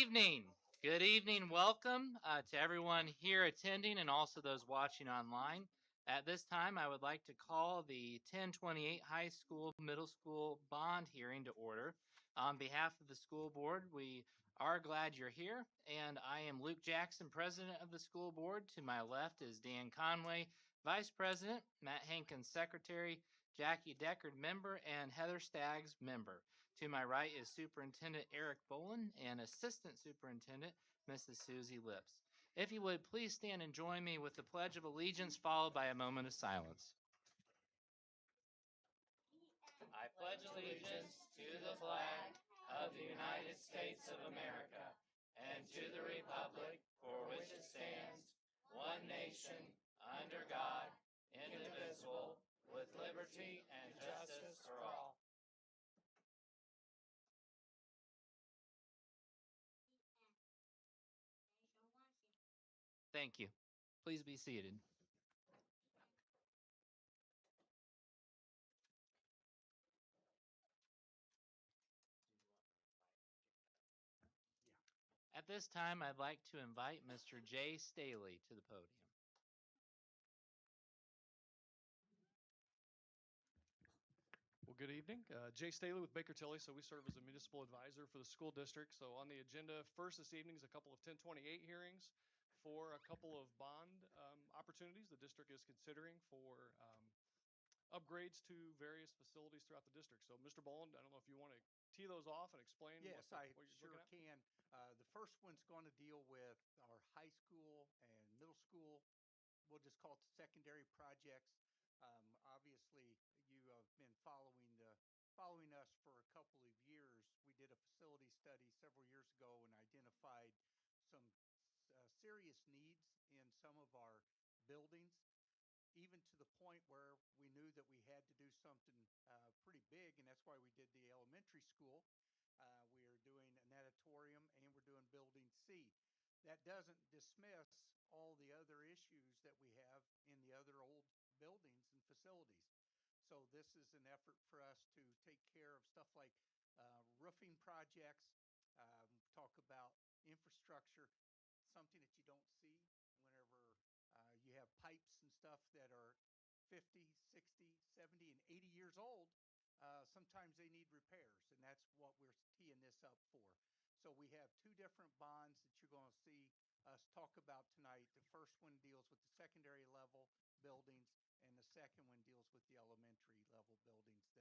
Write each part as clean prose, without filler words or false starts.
evening. Good evening. Welcome to everyone here attending and also those watching online. At this time, I would like to call the 1028 High School Middle School Bond hearing to order. On behalf of the school board, we are glad you're here, and I am Luke Jackson, president of the school board. To my left is Dan Conway, vice president, Matt Hankins, secretary, Jackie Deckard, member, and Heather Staggs, member. To my right is Superintendent Eric Bolin and Assistant Superintendent Mrs. Susie Lips. If you would, please stand and join me with the Pledge of Allegiance, followed by a moment of silence. I pledge allegiance to the flag of the United States of America and to the republic for which it stands, one nation, under God, indivisible, with liberty and justice for all. Thank you. Please be seated. At this time, I'd like to invite Mr. Jay Staley to the podium. Well, good evening. Jay Staley with Baker Tilly. So we serve as a municipal advisor for the school district. So on the agenda first this evening is a couple of 1028 hearings for a couple of bond opportunities the district is considering for upgrades to various facilities throughout the district. So Mr. Boland, I don't know if you want to tee those off and explain Yes, what I you're sure looking at. can. The first one's going to deal with our high school and middle school. We'll just call it the secondary projects. Obviously, you have been following us for a couple of years. We did a facility study several years ago and identified some serious needs in some of our buildings, even to the point where we knew that we had to do something pretty big, and that's why we did the elementary school. We are doing an auditorium and we're doing Building C. That doesn't dismiss all the other issues that we have in the other old buildings and facilities. So this is an effort for us to take care of stuff like roofing projects, talk about infrastructure, something that you don't see whenever you have pipes and stuff that are 50, 60, 70, and 80 years old. Sometimes they need repairs, and that's what we're teeing this up for. So we have two different bonds that you're going to see us talk about tonight. The first one deals with the secondary level buildings, and the second one deals with the elementary level buildings that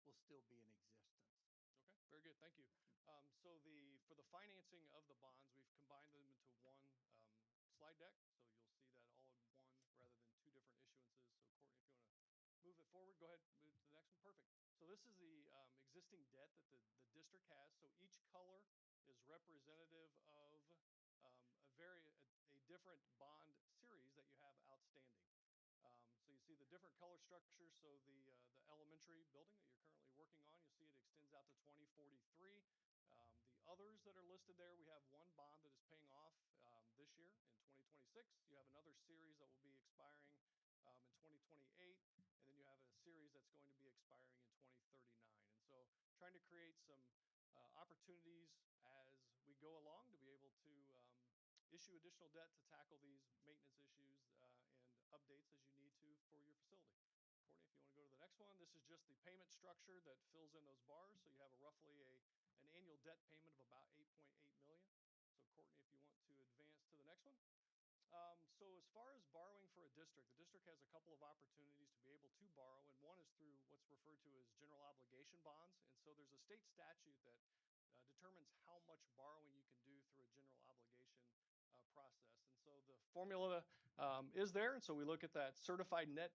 will still be in existence. Okay, very good. Thank you. So for the financing of the bonds, we've combined them into one slide deck. So you'll see that all in one rather than two different issuances. So Courtney, if you want to move it forward, go ahead, move to the next one. Perfect. So this is the existing debt that the district has. So each color is representative of a different bond series that you have outstanding. So you see the different color structures. So the elementary building that you're currently working on, you'll see it extends out to 2043. The others that are listed there, we have one bond that is paying off this year in 2026. You have another series that will be expiring in 2028, and then you have a series that's going to be expiring in 2039. And so trying to create some opportunities as we go along to be able to issue additional debt to tackle these maintenance issues and updates as you need to for your facility. Courtney, if you want to go to the next one, this is just the payment structure that fills in those bars. So you have an annual debt payment of about $8.8 million. So Courtney, if you want to advance to the next one. So as far as borrowing for a district, the district has a couple of opportunities to be able to borrow, and one is through what's referred to as general obligation bonds. And so there's a state statute that determines how much borrowing you can do through a general obligation process. And so the formula is there. And so we look at that certified net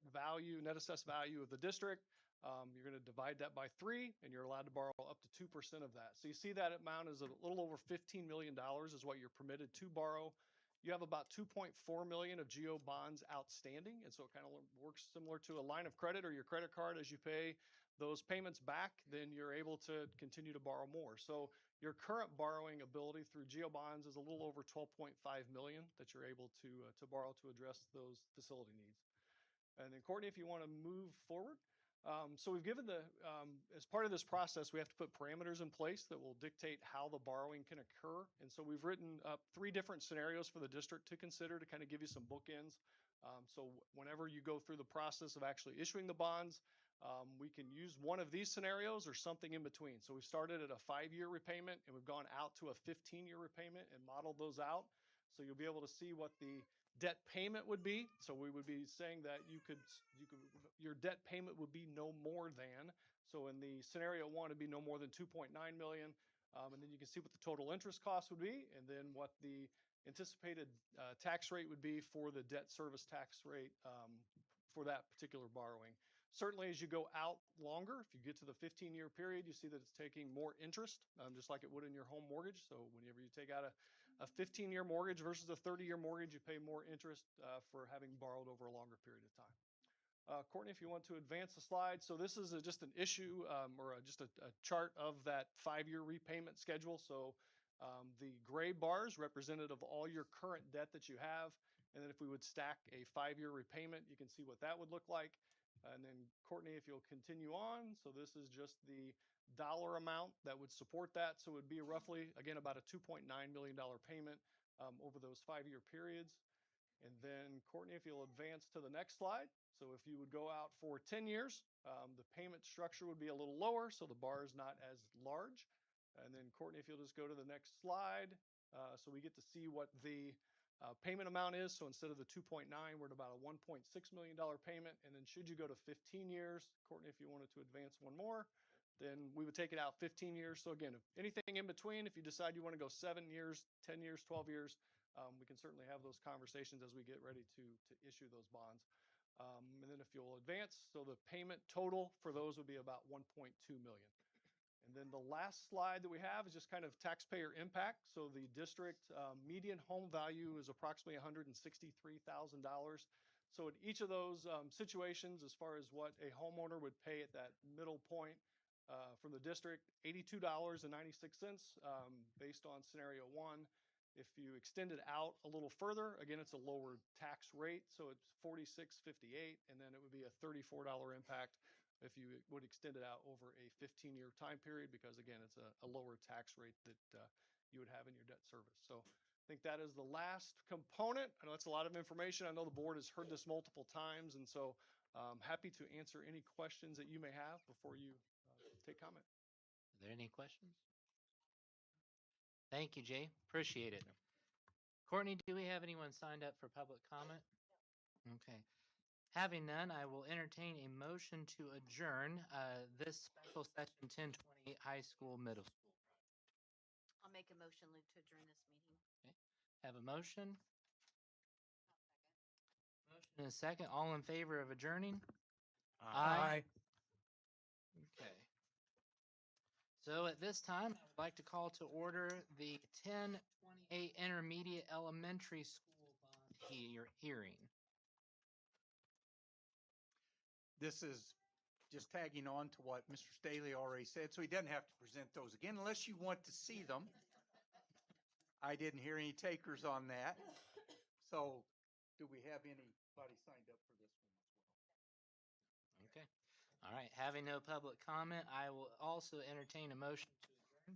assessed value of the district. You're going to divide that by 3, and you're allowed to borrow up to 2% of that. So you see that amount is a little over $15 million is what you're permitted to borrow. You have about 2.4 million of GO bonds outstanding. And so it kind of works similar to a line of credit or your credit card. As you pay those payments back, then you're able to continue to borrow more. So your current borrowing ability through GO bonds is a little over 12.5 million that you're able to borrow to address those facility needs. And then Courtney, if you want to move forward, So we've given as part of this process, we have to put parameters in place that will dictate how the borrowing can occur. And so we've written up 3 different scenarios for the district to consider to kind of give you some bookends. Whenever you go through the process of actually issuing the bonds, we can use one of these scenarios or something in between. So we started at a 5-year repayment and we've gone out to a 15-year repayment and modeled those out. So you'll be able to see what the debt payment would be. So we would be saying that your debt payment would be no more than. So in the scenario 1, it'd be no more than 2.9 million. And then you can see what the total interest cost would be, and then what the anticipated tax rate would be for the debt service tax rate for that particular borrowing. Certainly, as you go out longer, if you get to the 15-year period, you see that it's taking more interest, just like it would in your home mortgage. So whenever you take out a 15-year mortgage versus a 30-year mortgage, you pay more interest for having borrowed over a longer period of time. Courtney, if you want to advance the slide. So this is just an issue or just a chart of that 5-year repayment schedule. So the gray bars representative of all your current debt that you have. And then if we would stack a 5-year repayment, you can see what that would look like. And then Courtney, if you'll continue on. So this is just the dollar amount that would support that. So it would be roughly, again, about a $2.9 million payment over those 5-year periods. And then Courtney, if you'll advance to the next slide. So if you would go out for 10 years, the payment structure would be a little lower, so the bar is not as large. And then Courtney, if you'll just go to the next slide. So we get to see what the payment amount is. So instead of the 2.9, we're at about a $1.6 million payment. And then should you go to 15 years, Courtney, if you wanted to advance one more, then we would take it out 15 years. So again, if anything in between, if you decide you want to go 7 years, 10 years, 12 years, we can certainly have those conversations as we get ready to issue those bonds. And then if you'll advance, so the payment total for those would be about 1.2 million. And then the last slide that we have is just kind of taxpayer impact. So the district median home value is approximately $163,000. So in each of those situations, as far as what a homeowner would pay at that middle point from the district, $82.96 based on scenario 1. If you extend it out a little further, again, it's a lower tax rate, so it's $46.58, and then it would be a $34 impact if you would extend it out over a 15-year time period, because again, it's a lower tax rate that you would have in your debt service. So I think that is the last component. I know that's a lot of information. I know the board has heard this multiple times, and so happy to answer any questions that you may have before you take comment. Are there any questions? Thank you, Jay. Appreciate it. Courtney, do we have anyone signed up for public comment? Okay. Having none, I will entertain a motion to adjourn this special session 1028 high school, middle school. I'll make a motion, Luke, to adjourn this meeting. Okay. Have a motion. Motion and a second. All in favor of adjourning? Aye. Okay. So at this time, I would like to call to order the 1028 intermediate elementary school bond hearing. This is just tagging on to what Mr. Staley already said, so he doesn't have to present those again unless you want to see them. I didn't hear any takers on that. So do we have anybody signed up for this one as well? Okay. All right. Having no public comment, I will also entertain a motion to adjourn.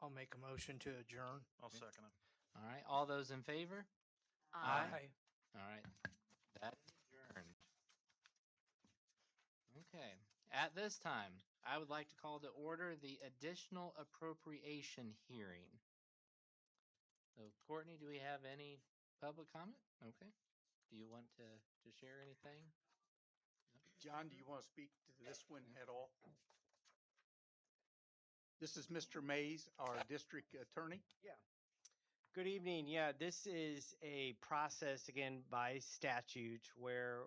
I'll make a motion to adjourn. I'll second it. All right. All those in favor? Aye. All right. That is adjourned. Okay. At this time, I would like to call to order the additional appropriation hearing. So, Courtney, do we have any public comment? Okay. Do you want to share anything? John, do you want to speak to this one at all? This is Mr. Mays, our district attorney. Yeah. Good evening. Yeah, this is a process, again, by statute where,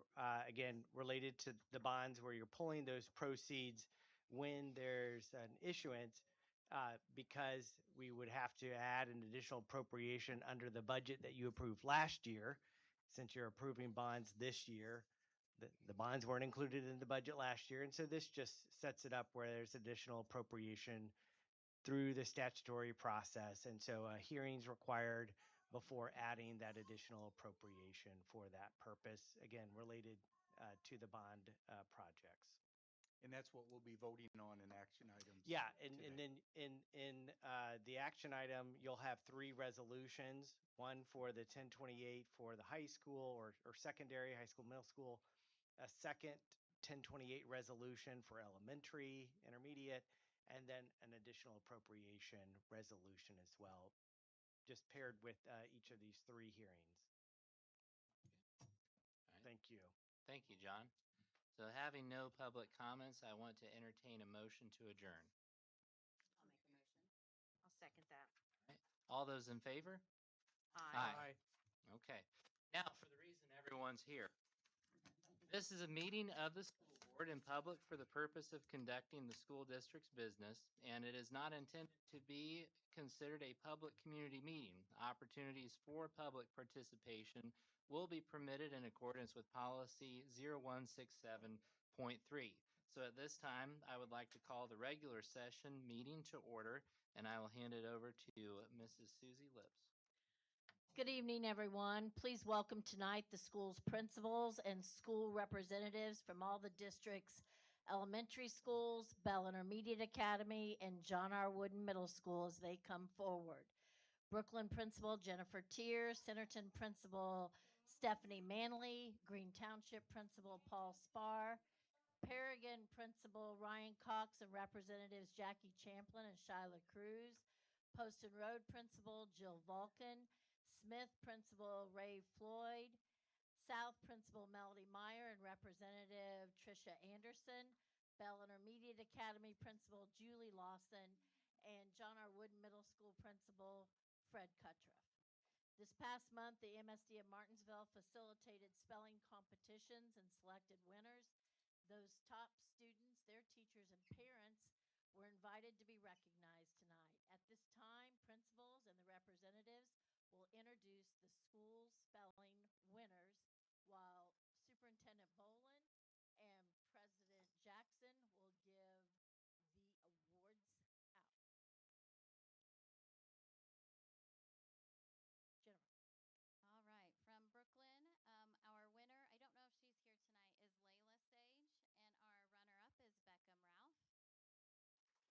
again, related to the bonds where you're pulling those proceeds when there's an issuance, because we would have to add an additional appropriation under the budget that you approved last year. Since you're approving bonds this year, the bonds weren't included in the budget last year. And so this just sets it up where there's additional appropriation through the statutory process. And so a hearing's required before adding that additional appropriation for that purpose, again, related to the bond projects. And that's what we'll be voting on in action items. Yeah, and today. then in the action item, you'll have 3 resolutions, one for the 1028 for the high school or secondary, high school, middle school, a second 1028 resolution for elementary, intermediate, and then an additional appropriation resolution as well, just paired with each of these 3 hearings. All right. Thank you. Thank you, John. So having no public comments, I want to entertain a motion to adjourn. I'll make a motion. I'll second that. All right. All those in favor? Aye. Okay. Now, for the reason everyone's here. This is a meeting of the school board in public for the purpose of conducting the school district's business, and it is not intended to be considered a public community meeting. Opportunities for public participation will be permitted in accordance with policy 0167.3. So at this time, I would like to call the regular session meeting to order, and I will hand it over to Mrs. Susie Lips. Good evening, everyone. Please welcome tonight the school's principals and school representatives from all the district's elementary schools, Bell Intermediate Academy, and John R. Wooden Middle School as they come forward. Brooklyn Principal Jennifer Tier, Centerton Principal Stephanie Manley, Green Township Principal Paul Spar, Paragon Principal Ryan Cox, and Representatives Jackie Champlin and Shyla Cruz, Poston Road Principal Jill Vulcan, Smith Principal Ray Floyd, South Principal Melody Meyer and Representative Tricia Anderson, Bell Intermediate Academy Principal Julie Lawson, and John R. Wooden Middle School Principal Fred Cuttriff. This past month, the MSD of Martinsville facilitated spelling competitions and selected winners. Those top students, their teachers, and parents were invited to be recognized tonight. At this time, principals and the representatives will introduce the school spelling winners, while Superintendent Bolin and President Jackson will give the awards out. Jennifer. All right, from Brooklyn, our winner, I don't know if she's here tonight, is Layla Sage, and our runner-up is Beckham Ralph. And then our spelling bee facilitator was Miss Karen Strive.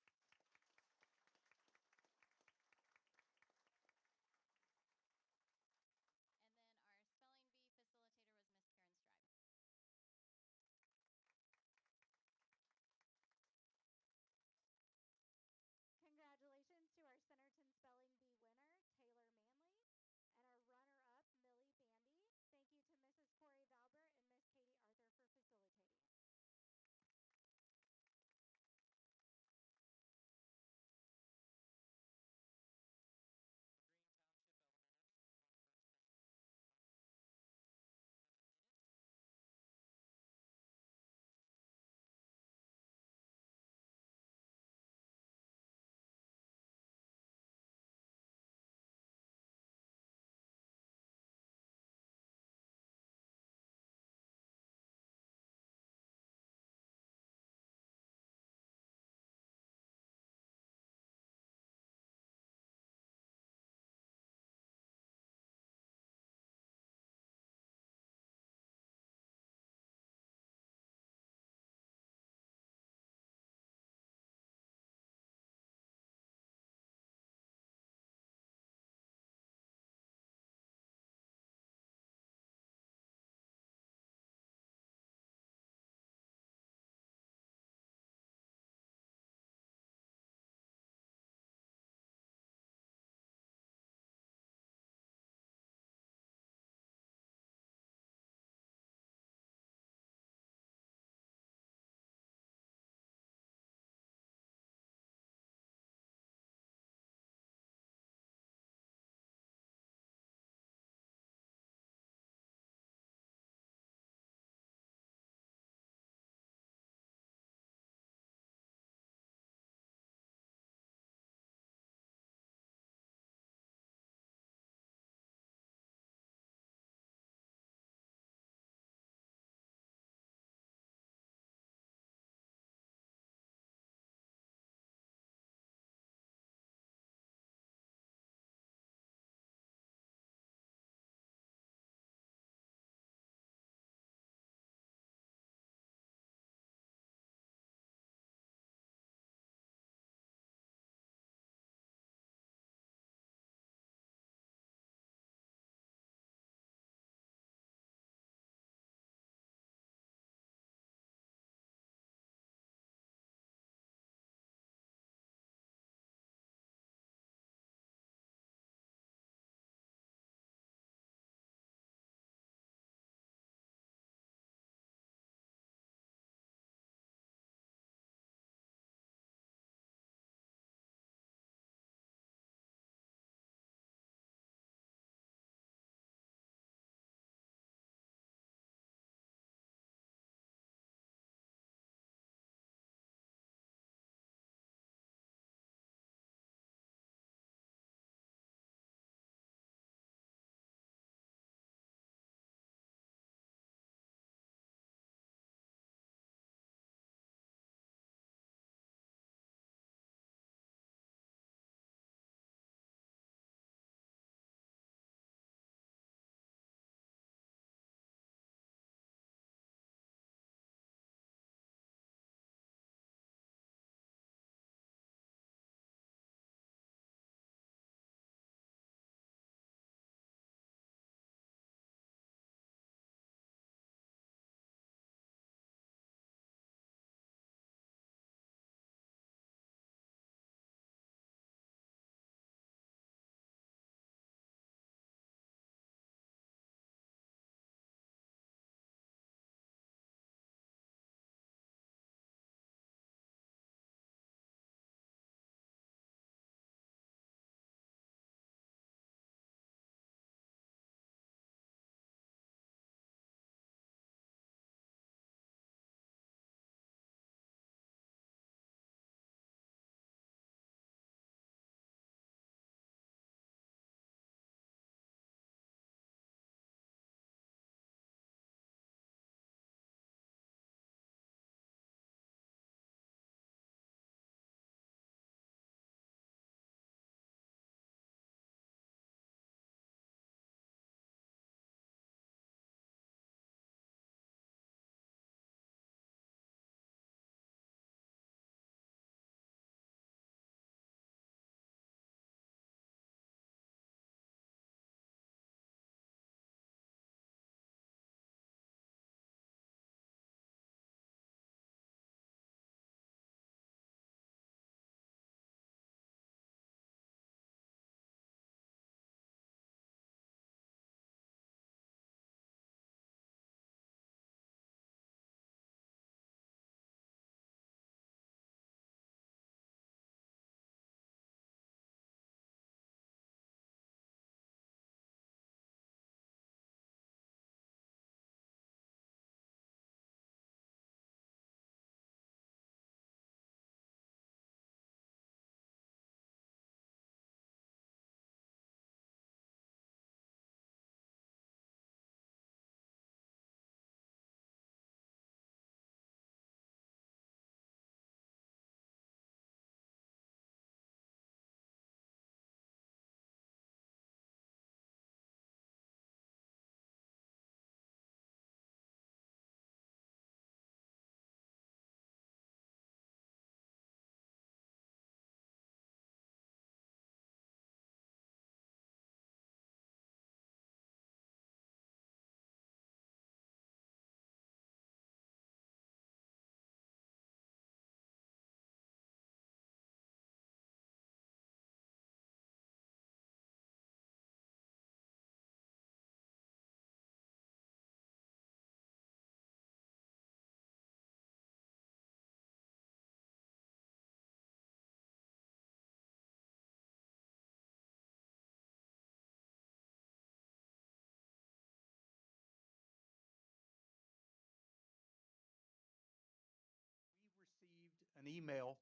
an email.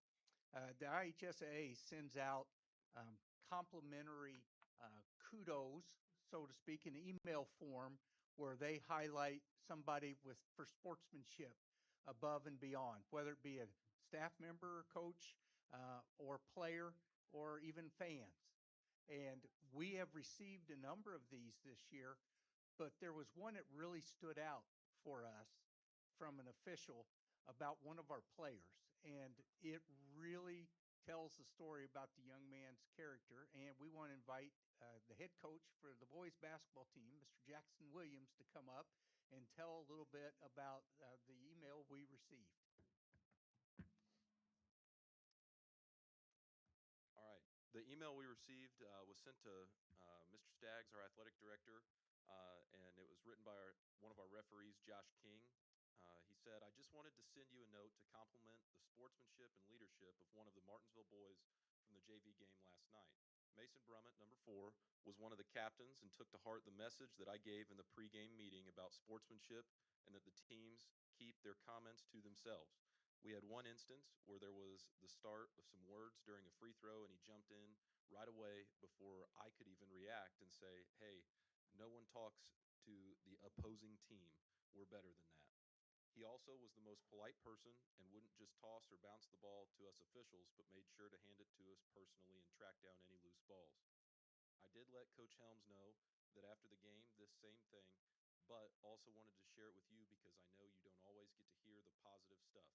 The IHSA sends out complimentary kudos, so to speak, in email form where they highlight somebody for sportsmanship above and beyond, whether it be a staff member, coach, or player, or even fans. And we have received a number of these this year, but there was one that really stood out for us from an official about one of our players. And it really tells the story about the young man's character. And we want to invite the head coach for the boys basketball team, Mr. Jackson Williams, to come up and tell a little bit about the email we received. All right. The email we received was sent to Mr. Staggs, our athletic director, and it was written by one of our referees, Josh King. He said, "I just wanted to send you a note to compliment the sportsmanship and leadership of one of the Martinsville boys from the JV game last night. Mason Brummett, number 4, was one of the captains and took to heart the message that I gave in the pregame meeting about sportsmanship and that the teams keep their comments to themselves. We had one instance where there was the start of some words during a free throw, and he jumped in right away before I could even react and say, 'Hey, no one talks to the opposing team. We're better than that.' He also was the most polite person and wouldn't just toss or bounce the ball to us officials, but made sure to hand it to us personally and track down any loose balls. I did let Coach Helms know that after the game, this same thing, but also wanted to share it with you because I know you don't always get to hear the positive stuff.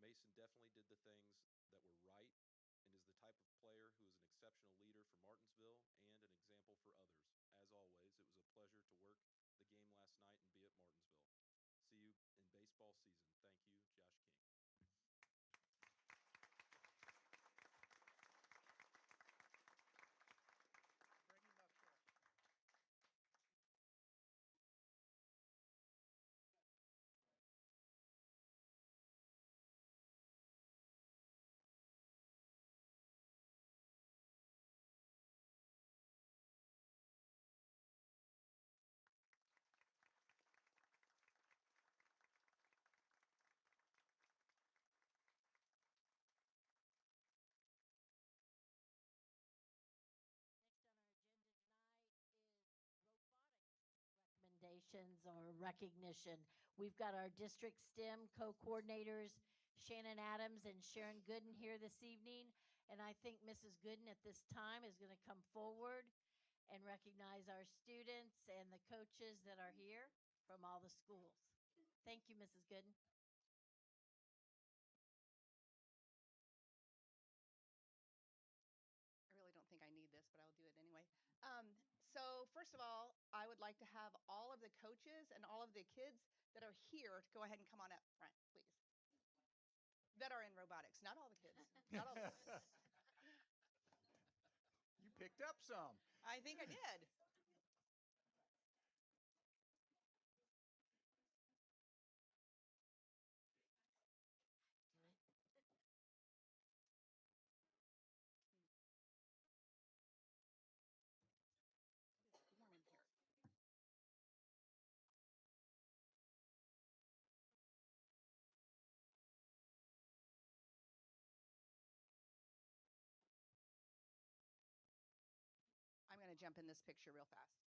Mason definitely did the things that were right and is the type of player who is an exceptional leader for Martinsville and an example for others. As always, it was a pleasure to work the game last night and be at Martinsville. See you in baseball season. Thank you, Josh King." Bring him up here. Recommendations or recognition. We've got our district STEM co-coordinators, Shannon Adams and Sharon Gooden here this evening. And I think Mrs. Gooden at this time is going to come forward and recognize our students and the coaches that are here from all the schools. Thank you, Mrs. Gooden. I really don't think I need this, but I'll do it anyway. So first of all, I would like to have all of the coaches and all of the kids that are here to go ahead and come on up front, please. That are in robotics, not all the kids. Not all the kids. You picked up some. I think I did. Warm in here. I'm going to jump in this picture real fast.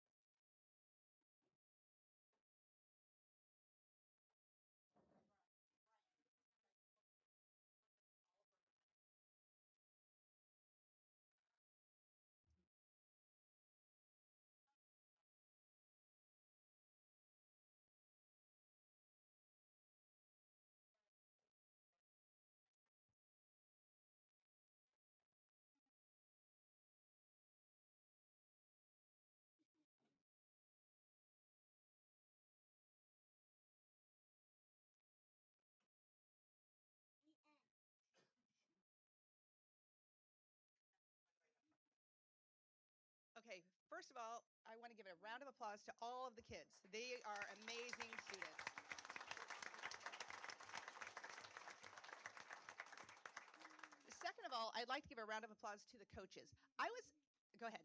Okay, first of all, I want to give a round of applause to all of the kids. They are amazing students. Second of all, I'd like to give a round of applause to the coaches. Go ahead.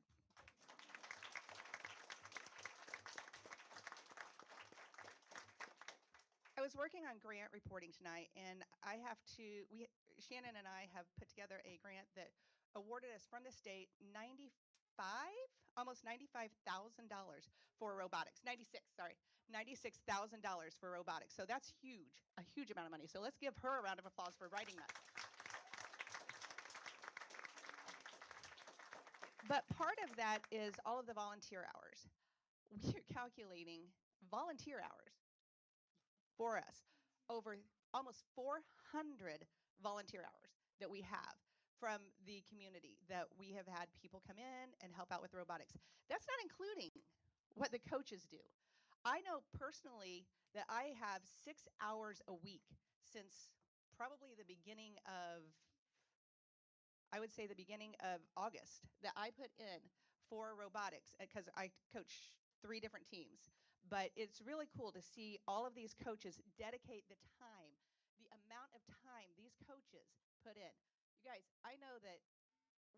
I was working on grant reporting tonight, and I have to, Shannon and I have put together a grant that awarded us from the state 95, almost $95,000 for robotics. 96, sorry, $96,000 for robotics. So that's huge, a huge amount of money. So let's give her a round of applause for writing that. But part of that is all of the volunteer hours. We are calculating volunteer hours for us over almost 400 volunteer hours that we have from the community that we have had people come in and help out with robotics. That's not including what the coaches do. I know personally that I have 6 hours a week since probably the beginning of, I would say the beginning of August, that I put in for robotics because I coach 3 different teams. But it's really cool to see all of these coaches dedicate the time, the amount of time these coaches put in. You guys, I know that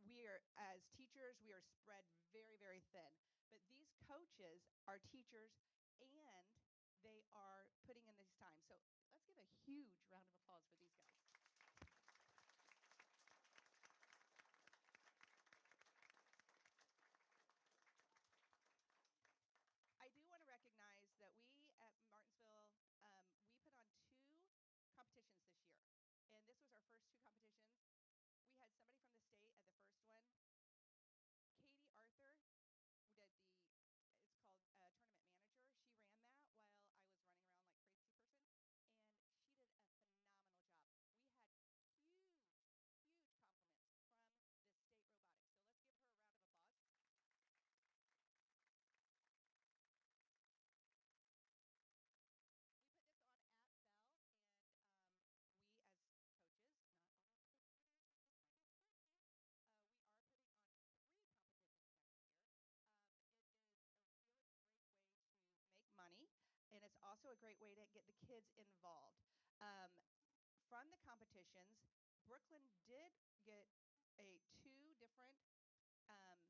we are, as teachers, we are spread very, very thin. But these coaches are teachers and they are putting in this time. So let's give a huge round of applause for these guys. I do want to recognize that we at Martinsville, we put on 2 competitions this year. And this was our first 2 competitions. We had somebody from the state at the first one. Katie Arthur did it's called Tournament Manager. She ran that while I was running around like crazy person. And she did a phenomenal job. We had huge, huge compliments from the state robotics. So let's give her a round of applause. We put this on at Bell, and we as coaches, not all of the coaches are here, just my best friend here. We are putting on 3 competitions next year. It is a really great way to make money, and it's also a great way to get the kids involved. From the competitions, Brooklyn did get 2 different um,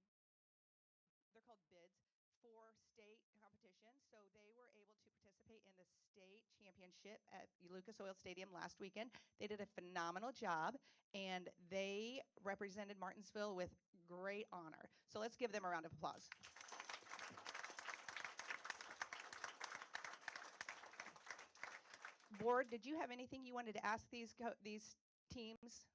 they're called bids for state competitions. So they were able to participate in the state championship at Lucas Oil Stadium last weekend. They did a phenomenal job and they represented Martinsville with great honor. So let's give them a round of applause. Board, did you have anything you wanted to ask these teams?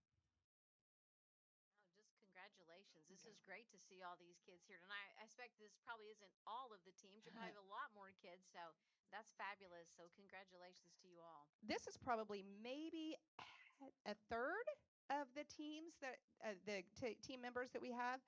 Oh, just congratulations. This is great to see all these kids here tonight. I expect this probably isn't all of the teams. You probably have a lot more kids, so that's fabulous. So congratulations to you all. This is probably maybe a third of the teams that team members that we have.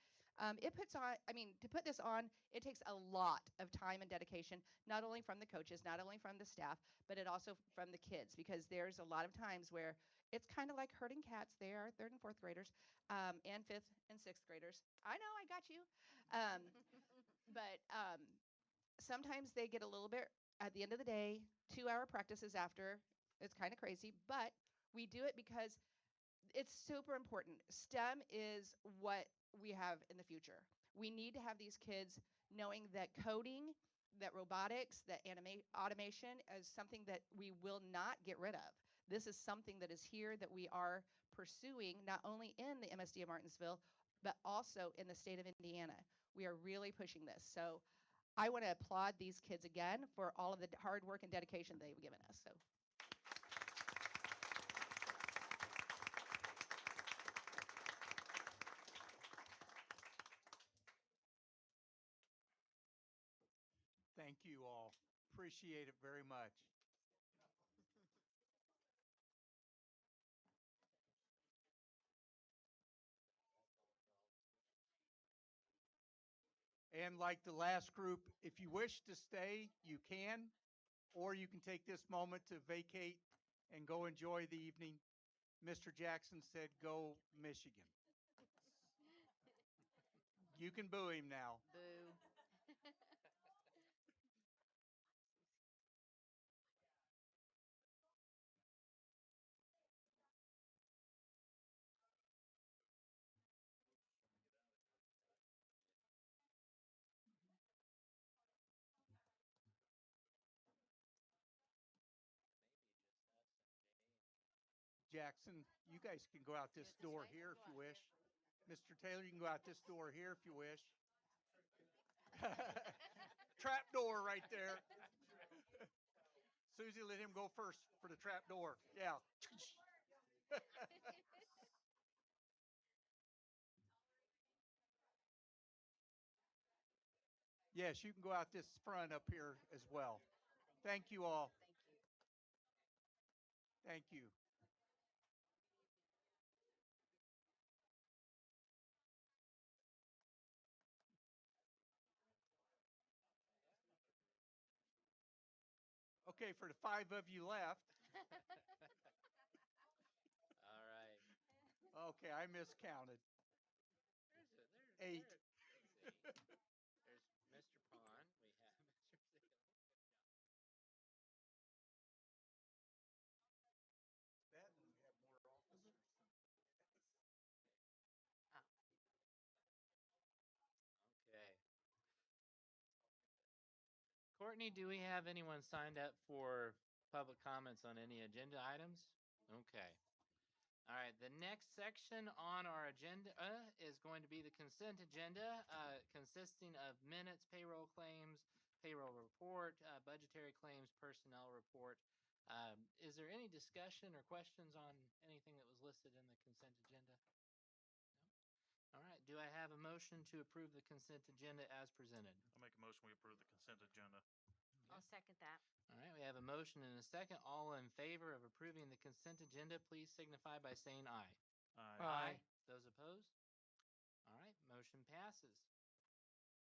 It puts on, I mean, to put this on, it takes a lot of time and dedication, not only from the coaches, not only from the staff, but it also from the kids, because there's a lot of times where it's kind of like herding cats. They are 3rd and 4th graders, and 5th and 6th graders. I know, I got you. But sometimes they get a little bit at the end of the day, 2-hour practices after. It's kind of crazy, but we do it because it's super important. STEM is what we have in the future. We need to have these kids knowing that coding, that robotics, that automation is something that we will not get rid of. This is something that is here that we are pursuing not only in the MSD of Martinsville, but also in the state of Indiana. We are really pushing this. So I want to applaud these kids again for all of the hard work and dedication they've given us. So. Thank you all. Appreciate it very much. And like the last group, if you wish to stay, you can, or you can take this moment to vacate and go enjoy the evening. Mr. Jackson said, "Go Michigan." You can boo him now. Boo. Jackson, you guys can go out this door here if you wish. Mr. Taylor, you can go out this door here if you wish. Trap door right there. Susie, let him go first for the trap door. Yeah. Yes, you can go out this front up here as well. Thank you all. Thank you. Okay, for the 5 of you left. All right. Okay, I miscounted. There's 8. let's see. There's Mr. Pond. We have Mr. Sale. That and we have more officers. Okay. Courtney, do we have anyone signed up for public comments on any agenda items? Okay. All right. The next section on our agenda is going to be the consent agenda, consisting of minutes, payroll claims, payroll report, budgetary claims, personnel report. Is there any discussion or questions on anything that was listed in the consent agenda? No? All right. Do I have a motion to approve the consent agenda as presented? I'll make a motion we approve the consent agenda. I'll second that. All right, we have a motion and a second. All in favor of approving the consent agenda, please signify by saying aye. Aye. Those opposed? All right, motion passes.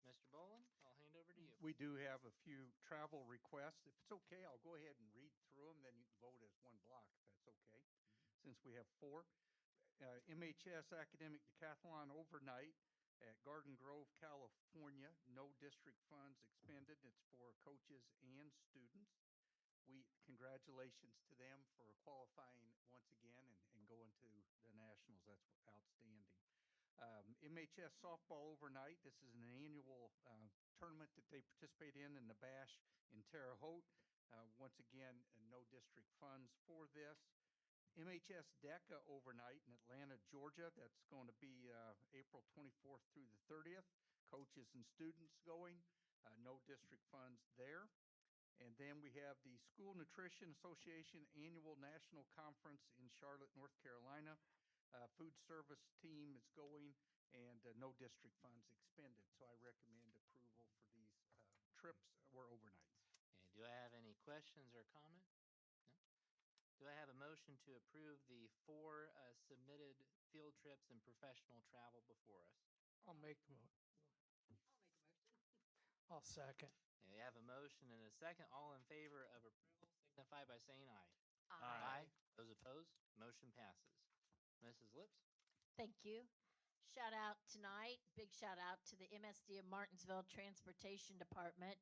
Mr. Boland, I'll hand over to you. We do have a few travel requests. If it's okay, I'll go ahead and read through them, then you can vote as one block, if that's okay, since we have 4. MHS Academic Decathlon overnight at Garden Grove, California. No district funds expended. It's for coaches and students. Congratulations to them for qualifying once again and going to the nationals. That's outstanding. MHS softball overnight. This is an annual tournament that they participate in the Bash in Terre Haute. Once again, no district funds for this. MHS DECA overnight in Atlanta, Georgia. That's going to be April 24th through the 30th. Coaches and students going. No district funds there. And then we have the School Nutrition Association Annual National Conference in Charlotte, North Carolina. Food service team is going, and no district funds expended. So I recommend approval for these trips or overnights. Okay, do I have any questions or comment? No? Do I have a motion to approve the 4 submitted field trips and professional travel before us? I'll make the motion. I'll second. Okay, we have a motion and a second. All in favor of approval, signify by saying aye. Aye. Those opposed, motion passes. Mrs. Lips? Thank you. Shout out tonight, big shout out to the MSD of Martinsville Transportation Department.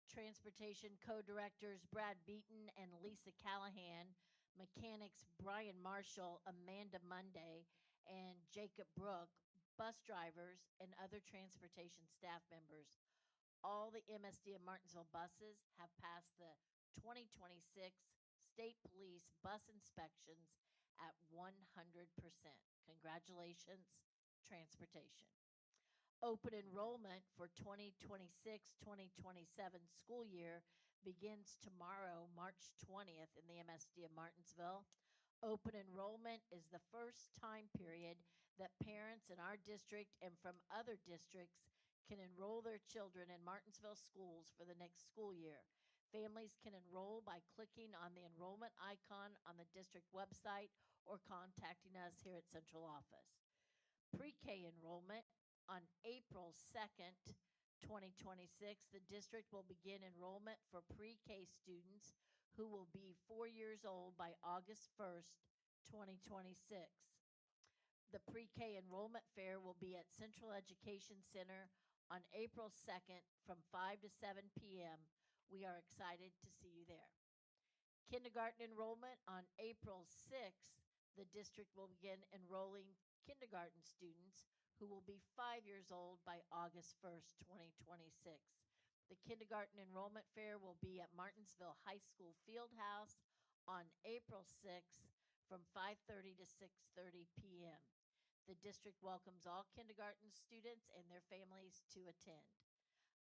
Transportation co-directors Brad Beaton and Lisa Callahan, mechanics Brian Marshall, Amanda Monday, and Jacob Brook, bus drivers, and other transportation staff members. All the MSD of Martinsville buses have passed the 2026 State Police bus inspections at 100%. Congratulations, transportation. Open enrollment for 2026-2027 school year begins tomorrow, March 20th in the MSD of Martinsville. Open enrollment is the first time period that parents in our district and from other districts can enroll their children in Martinsville schools for the next school year. Families can enroll by clicking on the enrollment icon on the district website or contacting us here at Central Office. Pre-K enrollment on April 2nd, 2026, the district will begin enrollment for pre-K students who will be 4 years old by August 1st, 2026. The pre-K enrollment fair will be at Central Education Center on April 2nd from 5 to 7 p.m. We are excited to see you there. Kindergarten enrollment on April 6th, the district will begin enrolling kindergarten students who will be 5 years old by August 1st, 2026. The kindergarten enrollment fair will be at Martinsville High School Fieldhouse on April 6th from 5:30 to 6:30 p.m. The district welcomes all kindergarten students and their families to attend.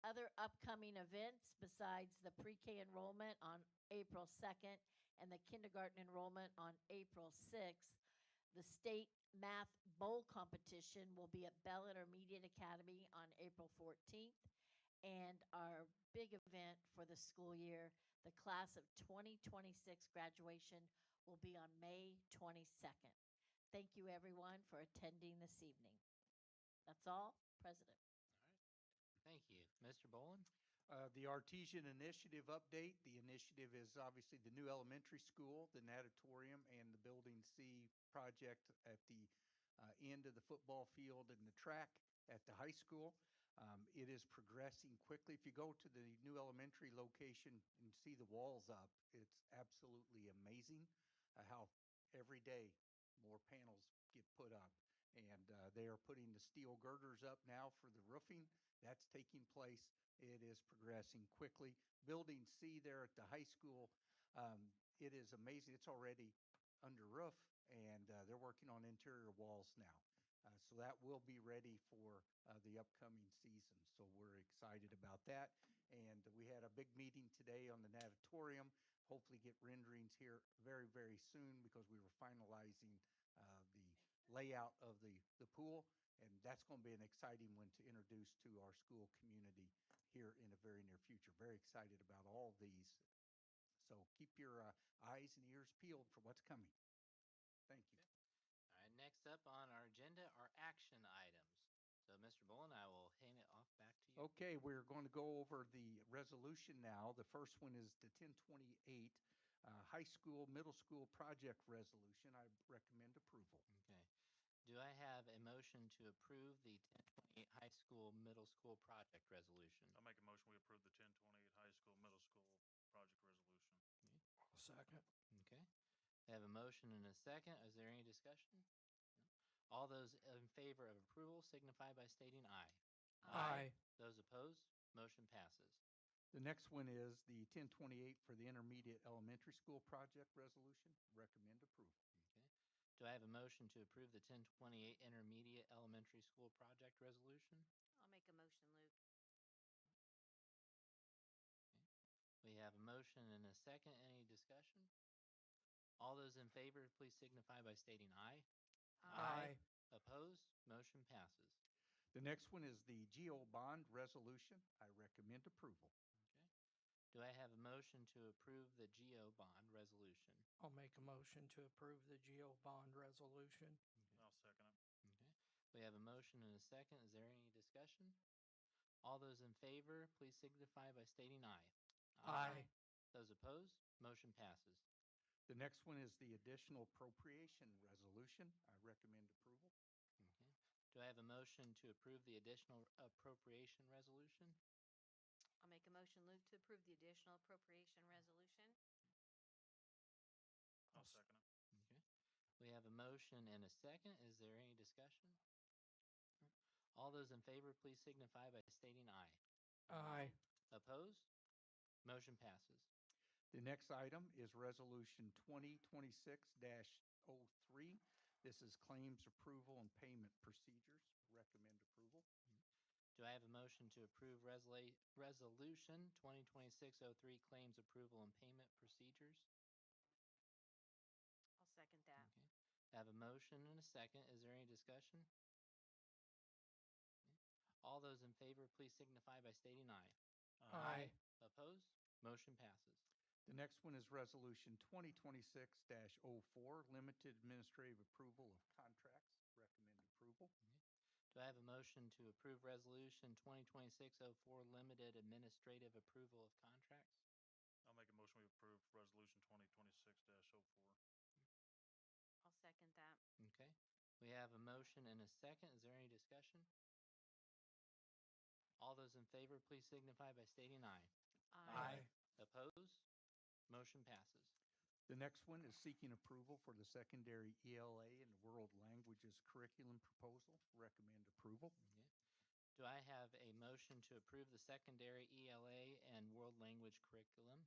Other upcoming events besides the pre-K enrollment on April 2nd and the kindergarten enrollment on April 6th, the state math bowl competition will be at Bell Intermediate Academy on April 14th. And our big event for the school year, the class of 2026 graduation, will be on May 22nd. Thank you, everyone, for attending this evening. That's all, President. Thank you. Mr. Boland? The Artesian Initiative update. The initiative is obviously the new elementary school, the natatorium, and the Building C project at the end of the football field and the track at the high school. It is progressing quickly. If you go to the new elementary location and see the walls up, it's absolutely amazing how every day more panels get put up. And they are putting the steel girders up now for the roofing. That's taking place. It is progressing quickly. Building C there at the high school, it is amazing. It's already under roof, and they're working on interior walls now. So that will be ready for the upcoming season. So we're excited about that. And we had a big meeting today on the natatorium. Hopefully get renderings here very, very soon because we were finalizing the layout of the pool. And that's going to be an exciting one to introduce to our school community here in the very near future. Very excited about all these. So keep your eyes and ears peeled for what's coming. Thank you. All right, next up on our agenda are action items. So, Mr. Boland, I will hand it off back to you. Okay, we're going to go over the resolution now. The first one is the 1028 high school, middle school project resolution. I recommend approval. Okay. Do I have a motion to approve the 1028 high school, middle school project resolution? I'll make a motion, we approve the 1028 high school, middle school project resolution. Second. Okay. I have a motion and a second. Is there any discussion? No. All those in favor of approval signify by stating aye. Aye. Those opposed, motion passes. The next one is the 1028 for the intermediate elementary school project resolution. Recommend approval. Okay. Do I have a motion to approve the 1028 intermediate elementary school project resolution? I'll make a motion, Luke. We have a motion and a second. Any discussion? All those in favor, please signify by stating aye. Aye. Opposed? Motion passes. The next one is the GO bond resolution. I recommend approval. Okay. Do I have a motion to approve the GO bond resolution? I'll make a motion to approve the GO bond resolution. I'll second it. Okay. We have a motion and a second. Is there any discussion? All those in favor, please signify by stating aye. Aye. Those opposed? Motion passes. The next one is the additional appropriation resolution. I recommend approval. Okay. Do I have a motion to approve the additional appropriation resolution? I'll make a motion, Luke, to approve the additional appropriation resolution. I'll second it. Okay. We have a motion and a second. Is there any discussion? All those in favor, please signify by stating aye. Aye. Opposed? Motion passes. The next item is Resolution 2026-03. This is claims approval and payment procedures. Recommend approval. Do I have a motion to approve Resolution 2026-03 claims approval and payment procedures? I'll second that. Okay. I have a motion and a second. Is there any discussion? Okay. All those in favor, please signify by stating aye. Aye. Opposed? Motion passes. The next one is Resolution 2026-04, limited administrative approval of contracts. Recommend approval. Do I have a motion to approve Resolution 2026-04 limited administrative approval of contracts? I'll make a motion, we approve resolution 2026-04. I'll second that. Okay. We have a motion and a second. Is there any discussion? All those in favor, please signify by stating aye. Aye. Opposed? Motion passes. The next one is seeking approval for the secondary ELA and World Languages curriculum proposal. Recommend approval. Okay. Do I have a motion to approve the secondary ELA and world language curriculum?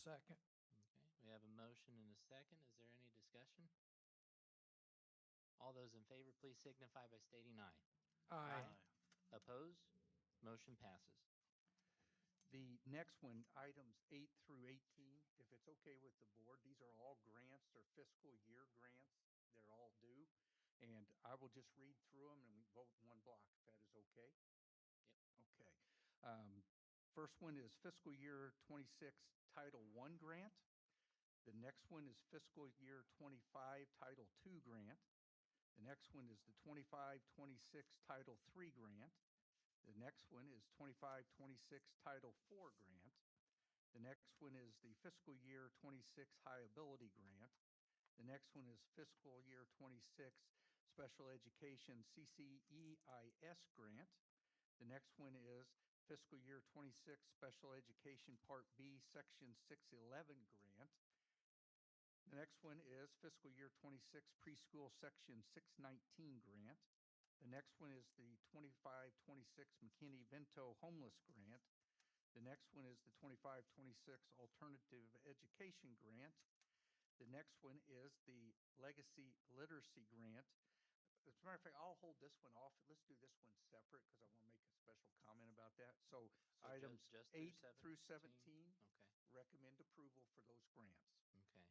second. Okay, we have a motion and a second. Is there any discussion? All those in favor, please signify by stating aye. Aye. Opposed? Motion passes. The next one, items 8 through 18, if it's okay with the board, these are all grants or fiscal year grants. They're all due. And I will just read through them and we vote in one block, if that is okay. Yep. Okay. First one is fiscal year 26 Title I grant. The next one is fiscal year 25 Title II grant. The next one is the 25-26 Title III grant. The next one is 25-26 Title IV grant. The next one is the fiscal year 26 High Ability grant. The next one is fiscal year 26 Special Education CCEIS grant. The next one is fiscal year 26 Special Education Part B Section 611 grant. The next one is fiscal year 26 Preschool Section 619 grant. The next one is the 25-26 McKinney-Vento Homeless Grant. The next one is the 25-26 Alternative Education Grant. The next one is the Legacy Literacy Grant. As a matter of fact, I'll hold this one off. Let's do this one separate because I want to make a special comment about that. So items just 8 through through 17, Okay. recommend approval for those grants. Okay.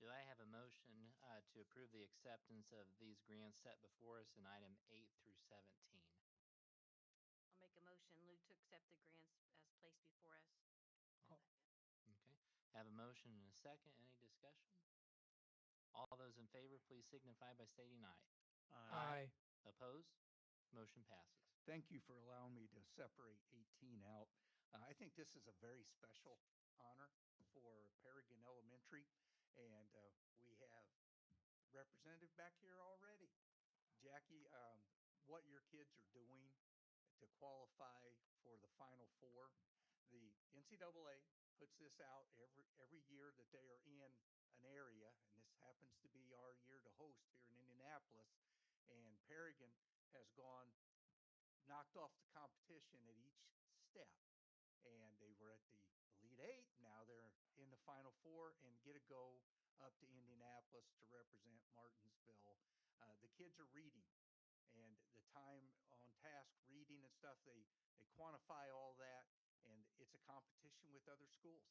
Do I have a motion to approve the acceptance of these grants set before us in item 8 through 17? I'll make a motion, Luke, to accept the grants as placed before us. Oh. Okay. Have a motion and a second. Any discussion? All those in favor, please signify by stating aye. Aye. Opposed? Motion passes. Thank you for allowing me to separate 18 out. I think this is a very special honor for Paragon Elementary, and we have representative back here already. Jackie, what your kids are doing to qualify for the Final Four. The NCAA puts this out every year that they are in an area, and this happens to be our year to host here in Indianapolis. And Paragon has knocked off the competition at each step. And they were at the Elite Eight. Now they're in the Final Four and get to go up to Indianapolis to represent Martinsville. The kids are reading, and the time on task reading and stuff, they quantify all that, and it's a competition with other schools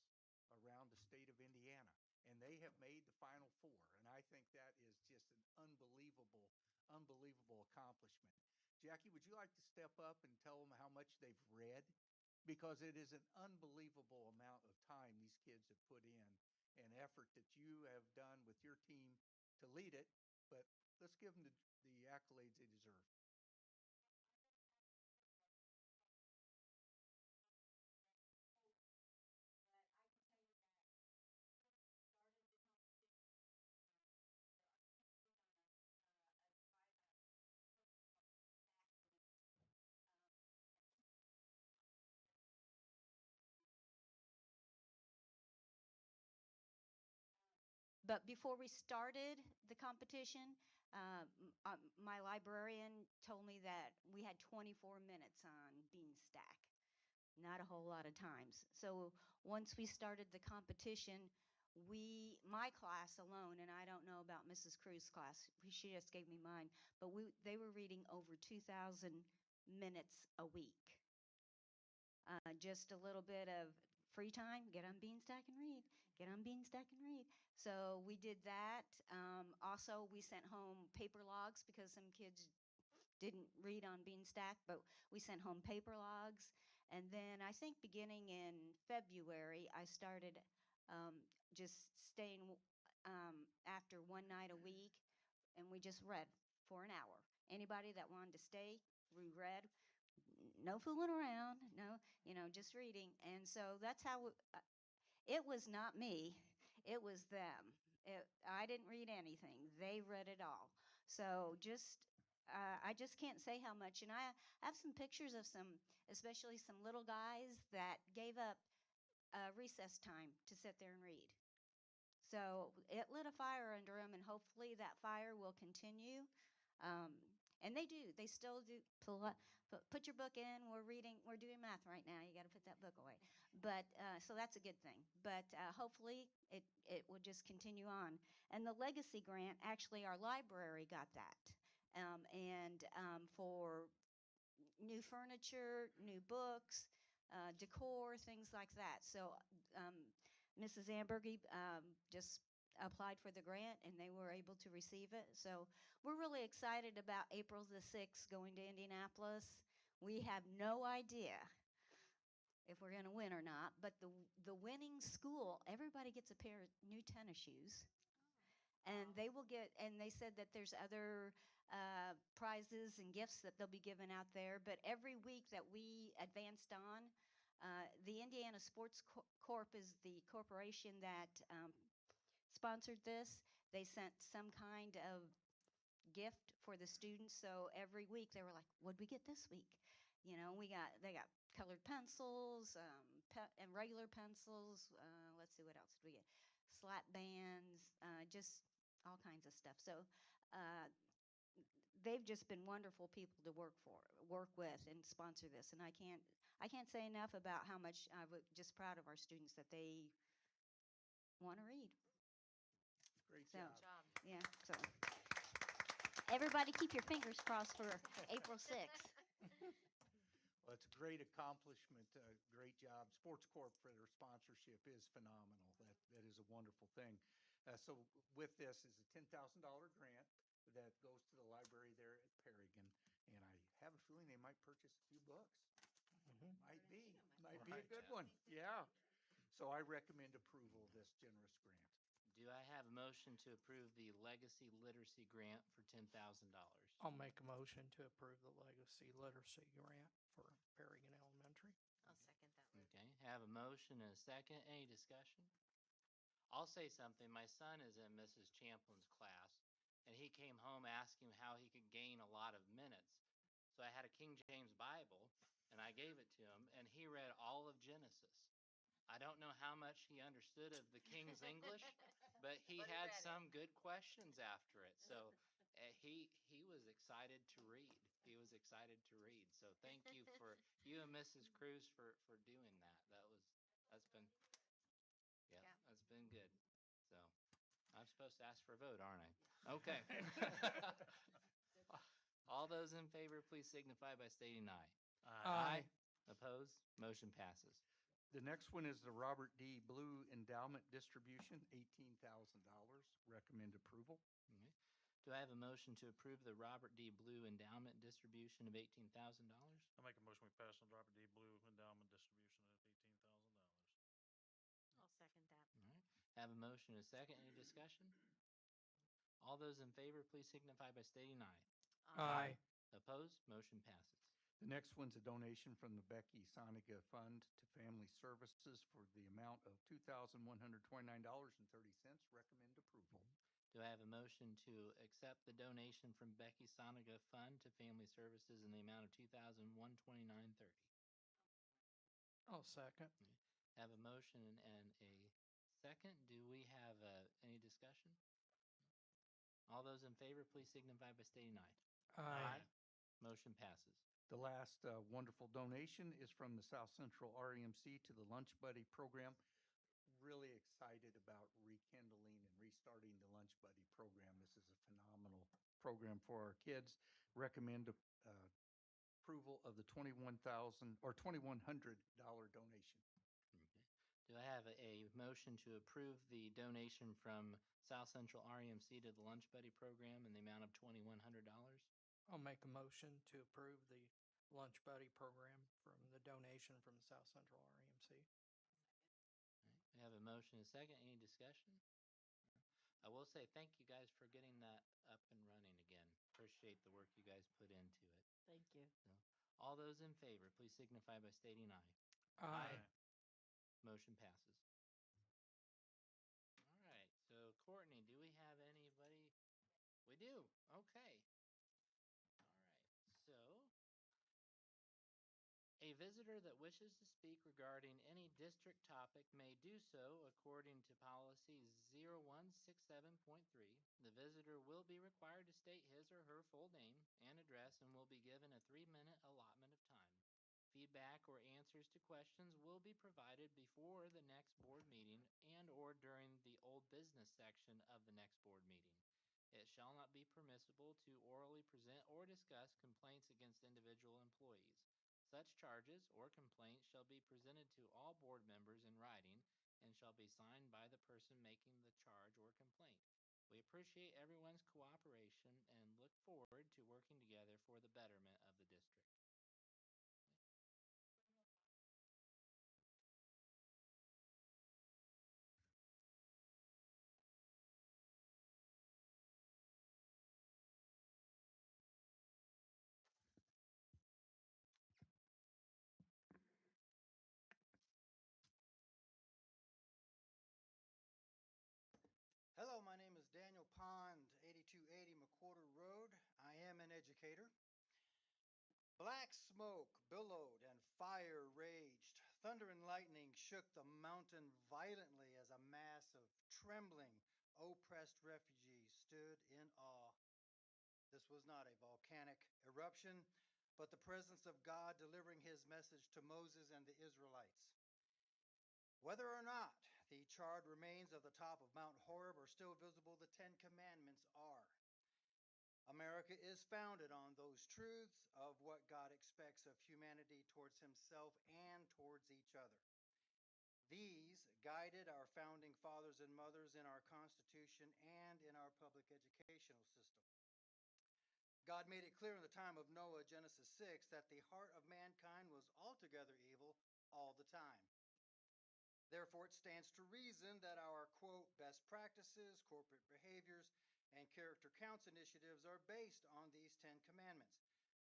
around the state of Indiana. And they have made the Final Four, and I think that is just an unbelievable accomplishment. Jackie, would you like to step up and tell them how much they've read? Because it is an unbelievable amount of time these kids have put in and effort that you have done with your team to lead it. But let's give them the accolades they deserve. But before we started the competition, my librarian told me that we had 24 minutes on Beanstack. Not a whole lot of times. So once we started the competition, my class alone, and I don't know about Mrs. Cruz's class, she just gave me mine, but they were reading over 2,000 minutes a week. Just a little bit of free time, get on Beanstack and read. Get on Beanstack and read. So we did that. Also, we sent home paper logs because some kids didn't read on Beanstack, but we sent home paper logs. And then I think beginning in February, I started just staying after one night a week, and we just read for an hour. Anybody that wanted to stay, we read. No fooling around, no, just reading. And so that's how it was not me, it was them. I didn't read anything. They read it all. So I just can't say how much. And I have some pictures of especially some little guys that gave up recess time to sit there and read. So it lit a fire under them, and hopefully that fire will continue. And they do. They still do. Put your book in. We're reading. We're doing math right now. You got to put that book away. But so that's a good thing. But hopefully it will just continue on. And the legacy grant, actually, our library got that. And for new furniture, new books, decor, things like that. So Mrs. Ambergy just applied for the grant and they were able to receive it. So we're really excited about April the 6th going to Indianapolis. We have no idea if we're going to win or not, but the winning school, everybody gets a pair of new tennis shoes. And they will get, and they said that there's other prizes and gifts that they'll be giving out there. But every week that we advanced on, the Indiana Sports Corp is the corporation that sponsored this. They sent some kind of gift for the students. So every week they were like, "What'd we get this week?" You know, they got colored pencils, and regular pencils. Let's see, what else did we get? Slap bands, just all kinds of stuff. So they've just been wonderful people to work with, and sponsor this. And I can't say enough about how much I'm just proud of our students that they want to read. Great So, job. yeah. So everybody, keep your fingers crossed for April 6th. Well, it's a great accomplishment. Great job. Sports Corp for their sponsorship is phenomenal. That is a wonderful thing. So with this is a $10,000 grant that goes to the library there at Perrigan, and I have a feeling they might purchase a few books. Might be a good one. Yeah. So I recommend approval of this generous grant. Do I have a motion to approve the Legacy Literacy Grant for $10,000? I'll make a motion to approve the Legacy Literacy Grant for Perrigan Elementary. I'll second that one. Okay, have a motion and a second. Any discussion? I'll say something. My son is in Mrs. Champlin's class, and he came home asking how he could gain a lot of minutes. So I had a King James Bible, and I gave it to him, and he read all of Genesis. I don't know how much he understood of the King's English, but he But he had read it. some good questions after it. So he was excited to read. He was excited to read. So thank you for you and Mrs. Cruz for doing that. That's been Yeah. that's been good. So I'm supposed to ask for a vote, aren't I? Okay. All those in favor, please signify by stating aye. Aye. Opposed? Motion passes. The next one is the Robert D. Blue Endowment Distribution, $18,000. Recommend approval. Okay. Do I have a motion to approve the Robert D. Blue Endowment distribution of $18,000? I make a motion we pass on Robert D. Blue endowment distribution of $18,000. I'll second that. All right. Have a motion and a second. Any discussion? All those in favor, please signify by stating aye. Aye. Opposed? Motion passes. The next one's a donation from the Becky Soniga Fund to Family Services for the amount of $2,129.30. Recommend approval. Do I have a motion to accept the donation from Becky Soniga Fund to Family Services in the amount of $2,129.30? I'll second. Have a motion and a second. Do we have any discussion? All those in favor, please signify by stating aye. Aye. Motion passes. The last wonderful donation is from the South Central REMC to the Lunch Buddy program. Really excited about rekindling and restarting the Lunch Buddy program. This is a phenomenal program for our kids. Recommend approval of the $21,000 or $2,100 donation. Do I have a motion to approve the donation from South Central REMC to the Lunch Buddy program in the amount of $2,100? I'll make a motion to approve the Lunch Buddy program from the donation from South Central REMC. We have a motion and a second. Any discussion? I will say thank you guys for getting that up and running again. Appreciate the work you guys put into it. Thank you. So, all those in favor, please signify by stating aye. Aye. Motion passes. All right. So, Courtney, do we have anybody? We do. Okay. All right. So, a visitor that wishes to speak regarding any district topic may do so according to policy 0167.3. The visitor will be required to state his or her full name and address and will be given a 3-minute allotment of time. Feedback or answers to questions will be provided before the next board meeting and/or during the old business section of the next board meeting. It shall not be permissible to orally present or discuss complaints against individual employees. Such charges or complaints shall be presented to all board members in writing and shall be signed by the person making the charge or complaint. We appreciate everyone's cooperation and look forward to working together for the betterment of the district. Hello, my name is Daniel Pond, 8280 McWhorter Road. I am an educator. Black smoke billowed and fire raged. Thunder and lightning shook the mountain violently as a mass of trembling, oppressed refugees stood in awe. This was not a volcanic eruption, but the presence of God delivering his message to Moses and the Israelites. Whether or not the charred remains of the top of Mount Horeb are still visible, the Ten Commandments are. America is founded on those truths of what God expects of humanity towards himself and towards each other. These guided our founding fathers and mothers in our Constitution and in our public educational system. God made it clear in the time of Noah, Genesis 6, that the heart of mankind was altogether evil all the time. Therefore, it stands to reason that our, quote, best practices, corporate behaviors, and character counts initiatives are based on these 10 commandments.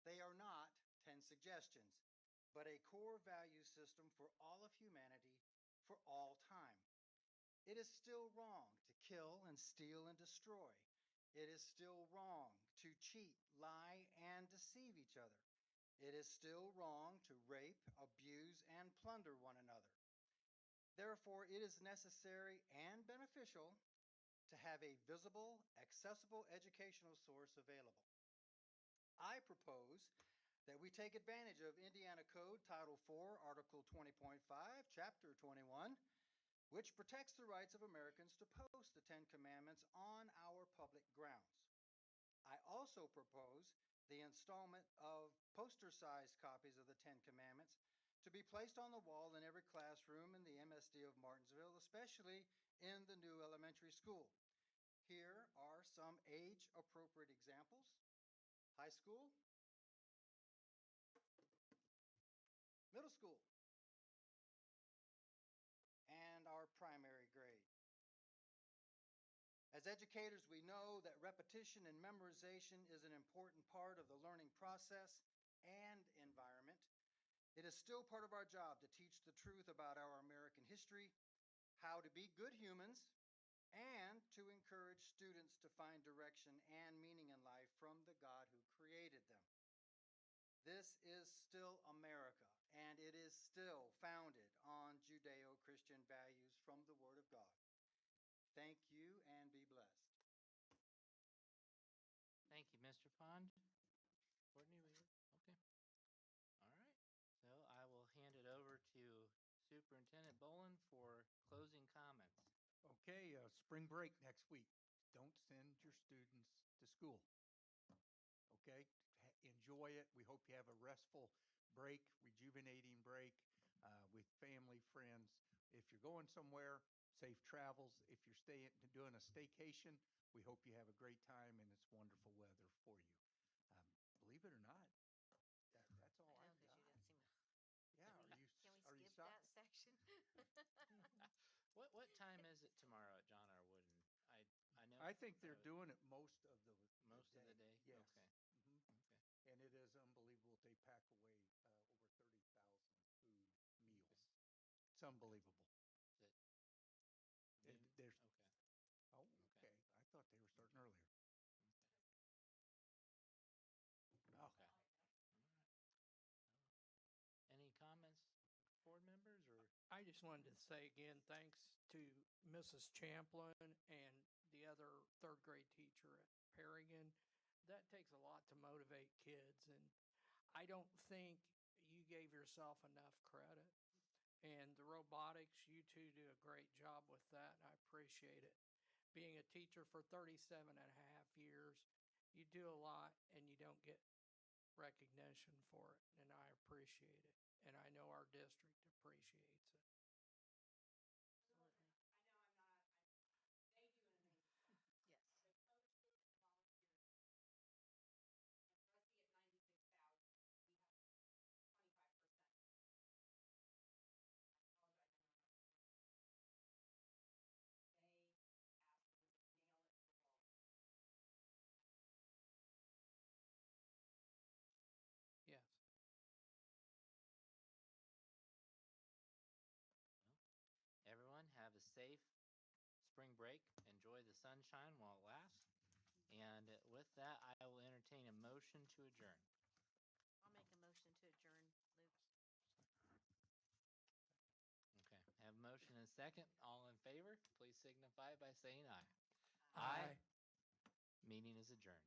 They are not 10 suggestions, but a core value system for all of humanity for all time. It is still wrong to kill and steal and destroy. It is still wrong to cheat, lie, and deceive each other. It is still wrong to rape, abuse, and plunder one another. Therefore, it is necessary and beneficial to have a visible, accessible educational source available. I propose that we take advantage of Indiana Code Title IV, Article 20.5, Chapter 21, which protects the rights of Americans to post the Ten Commandments on our public grounds. I also propose the installment of poster-sized copies of the Ten Commandments to be placed on the wall in every classroom in the MSD of Martinsville, especially in the new elementary school. Here are some age-appropriate examples. High school, middle school, and our primary grade. As educators, we know that repetition and memorization is an important part of the learning process and environment. It is still part of our job to teach the truth about our American history, how to be good humans, and to encourage students to find direction and meaning in life from the God who created them. This is still America, and it is still founded on Judeo-Christian values from the Word of God. Thank you, and be blessed. Thank you, Mr. Pond. Courtney, were you? Okay. All right. So I will hand it over to Superintendent Bolin for closing comments. Okay, spring break next week. Don't send your students to school. Okay, enjoy it. We hope you have a restful break, rejuvenating break with family, friends. If you're going somewhere, safe travels. If you're doing a staycation, we hope you have a great time and it's wonderful weather for you. Believe it or not, that's all I've got. Because you didn't seem to. Yeah, Can we skip that section? What time is it tomorrow at John R. Wooden? I know. I think they're doing it most of the most of the day. Yes. Okay. Mm-hmm. Okay. And it is unbelievable. They pack away over 30,000 food meals. It's unbelievable. Is it noon? There's Okay. oh okay. I thought they were starting earlier. Okay. Okay. All right. Any comments, board members, or? I just wanted to say again, thanks to Mrs. Champlin and the other third grade teacher again, that takes a lot to motivate kids. And I don't think you gave yourself enough credit. And the robotics, you two do a great job with that. And I appreciate it. Being a teacher for 37 and a half years, you do a lot and you don't get recognition for it. And I appreciate it. And I know our district appreciates it. Absolutely. Yes. Yes. Everyone have a safe spring break. Enjoy the sunshine while it lasts. And with that, I will entertain a motion to adjourn. I'll make a motion to adjourn, Luke. Okay. Have a motion and a second. All in favor, please signify by saying aye. Aye. Meeting is adjourned.